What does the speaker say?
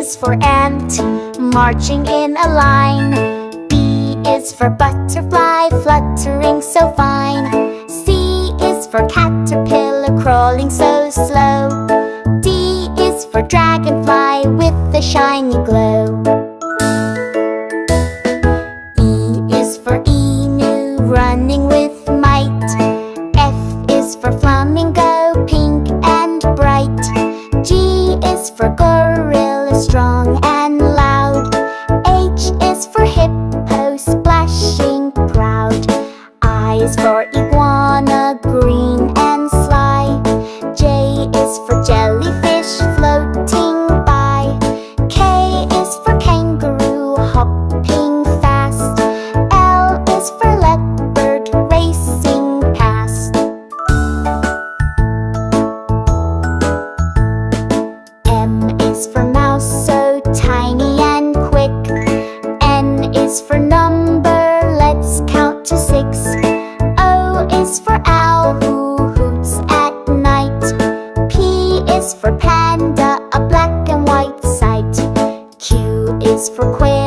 is for ant, marching in a line. B is for butterfly, fluttering so fine. C is for caterpillar, crawling so slow. D is for dragonfly, with a shiny glow. E is for emu, running with might. F is for flamingo, pink and bright. G is for gorilla, strong and loud. H is for hippo, splashing proud. I is for iguana, green and sly. J is for jellyfish, floating by. K is for kangaroo, hopping fast. L is for leopard, racing past. M is for mouse, so tiny and quick. N is for number, let's count to 6. O is for owl, who hoots at night. P is for panda, a black and white sight. Q is for quail,